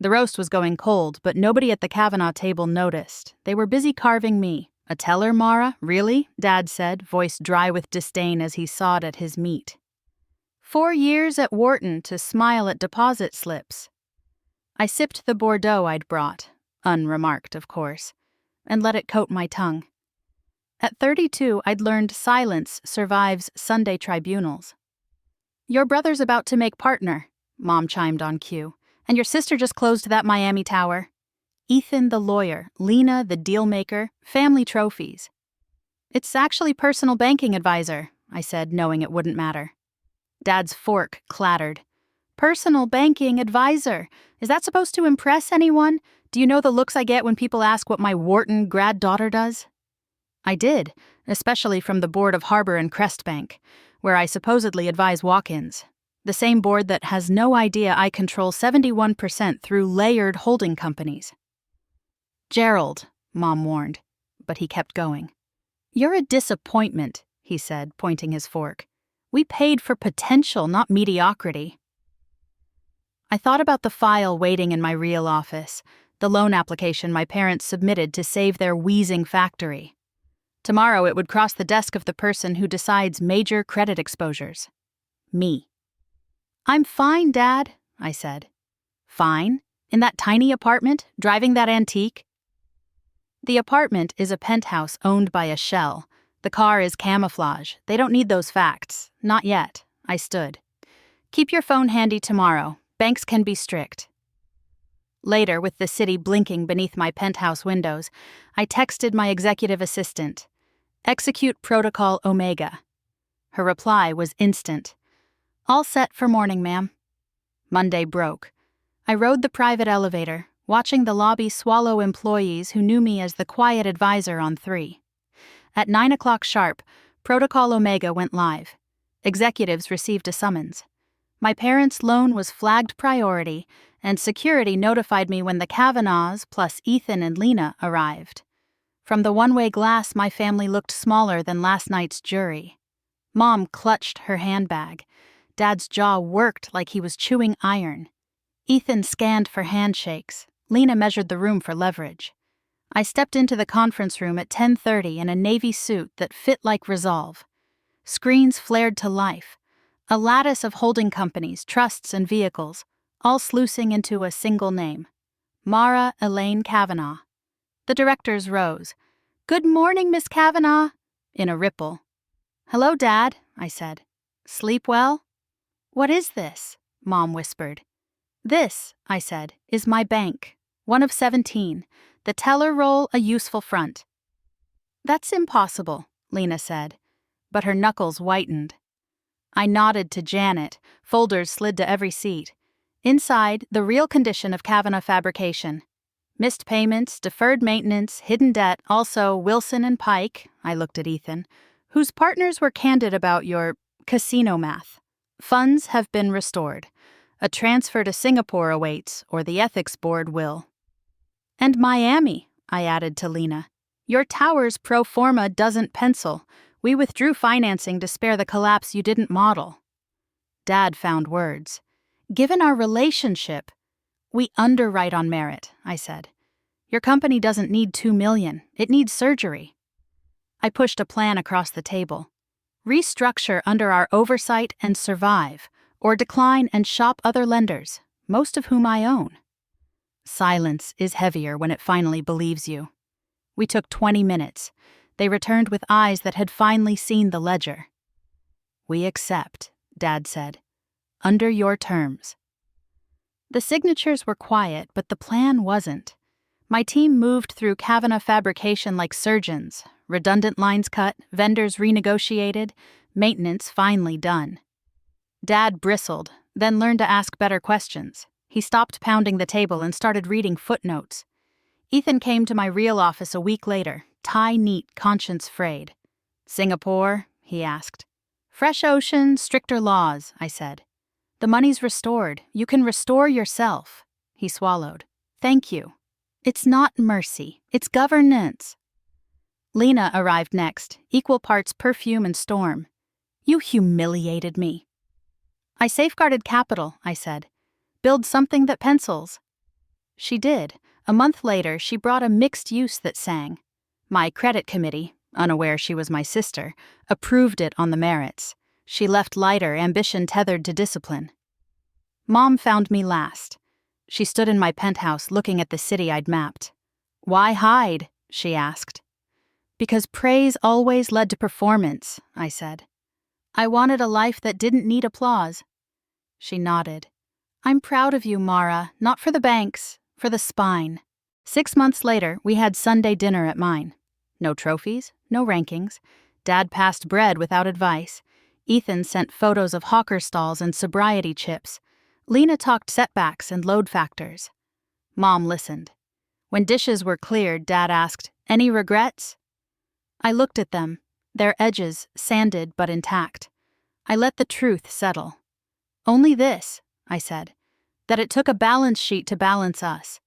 The roast was going cold, but nobody at the Kavanaugh table noticed. They were busy carving me. "A teller, Mara? Really?" Dad said, voice dry with disdain as he sawed at his meat. 4 years at Wharton to smile at deposit slips. I sipped the Bordeaux I'd brought, unremarked, of course, and let it coat my tongue. At 32, I'd learned silence survives Sunday tribunals. "Your brother's about to make partner," Mom chimed on cue, "and your sister just closed that Miami tower. Ethan the lawyer, Lena the deal-maker, family trophies." "It's actually personal banking advisor," I said, knowing it wouldn't matter. Dad's fork clattered. "Personal banking advisor. Is that supposed to impress anyone? Do you know the looks I get when people ask what my Wharton grad daughter does?" I did, especially from the board of Harbor and Crest Bank, where I supposedly advise walk-ins. The same board that has no idea I control 71% through layered holding companies. "Gerald," Mom warned, but he kept going. "You're a disappointment," he said, pointing his fork. "We paid for potential, not mediocrity." I thought about the file waiting in my real office, the loan application my parents submitted to save their wheezing factory. Tomorrow it would cross the desk of the person who decides major credit exposures. Me. "I'm fine, Dad," I said. "Fine? In that tiny apartment, driving that antique?" "The apartment is a penthouse owned by a shell. The car is camouflage. They don't need those facts. Not yet." I stood. "Keep your phone handy tomorrow. Banks can be strict." Later, with the city blinking beneath my penthouse windows, I texted my executive assistant, "Execute Protocol Omega." Her reply was instant. "All set for morning, ma'am." Monday broke. I rode the private elevator, watching the lobby swallow employees who knew me as the quiet advisor on 3. At 9 o'clock sharp, Protocol Omega went live. Executives received a summons. My parents' loan was flagged priority, and security notified me when the Kavanaughs plus Ethan and Lena arrived. From the one-way glass, my family looked smaller than last night's jury. Mom clutched her handbag. Dad's jaw worked like he was chewing iron. Ethan scanned for handshakes. Lena measured the room for leverage. I stepped into the conference room at 10:30 in a navy suit that fit like resolve. Screens flared to life. A lattice of holding companies, trusts, and vehicles, all sluicing into a single name. Mara Elaine Kavanaugh. The directors rose. "Good morning, Miss Kavanaugh," in a ripple. "Hello, Dad," I said. "Sleep well?" "What is this?" Mom whispered. "This," I said, "is my bank. One of 17. The teller roll a useful front." "That's impossible," Lena said, but her knuckles whitened. I nodded to Janet. Folders slid to every seat. Inside, the real condition of Kavanaugh fabrication. Missed payments, deferred maintenance, hidden debt, also Wilson and Pike, I looked at Ethan, whose partners were candid about your casino math. Funds have been restored. A transfer to Singapore awaits, or the ethics board will. "And Miami," I added to Lena. "Your tower's pro forma doesn't pencil. We withdrew financing to spare the collapse you didn't model." Dad found words. "Given our relationship..." "We underwrite on merit," I said. "Your company doesn't need $2 million. It needs surgery." I pushed a plan across the table. "Restructure under our oversight and survive, or decline and shop other lenders, most of whom I own." Silence is heavier when it finally believes you. We took 20 minutes. They returned with eyes that had finally seen the ledger. "We accept," Dad said. "Under your terms." The signatures were quiet, but the plan wasn't. My team moved through Kavanaugh fabrication like surgeons, redundant lines cut, vendors renegotiated, maintenance finally done. Dad bristled, then learned to ask better questions. He stopped pounding the table and started reading footnotes. Ethan came to my real office a week later, tie neat, conscience frayed. "Singapore?" he asked. "Fresh ocean, stricter laws," I said. "The money's restored. You can restore yourself." He swallowed. "Thank you." "It's not mercy. It's governance." Lena arrived next, equal parts perfume and storm. "You humiliated me." "I safeguarded capital," I said. "Build something that pencils." She did. A month later, she brought a mixed use that sang. My credit committee, unaware she was my sister, approved it on the merits. She left lighter, ambition tethered to discipline. Mom found me last. She stood in my penthouse looking at the city I'd mapped. "Why hide?" she asked. "Because praise always led to performance," I said. "I wanted a life that didn't need applause." She nodded. "I'm proud of you, Mara, not for the banks, for the spine." 6 months later, we had Sunday dinner at mine. No trophies, no rankings. Dad passed bread without advice. Ethan sent photos of hawker stalls and sobriety chips. Lena talked setbacks and load factors. Mom listened. When dishes were cleared, Dad asked, "Any regrets?" I looked at them, their edges sanded but intact. I let the truth settle. "Only this," I said, "that it took a balance sheet to balance us.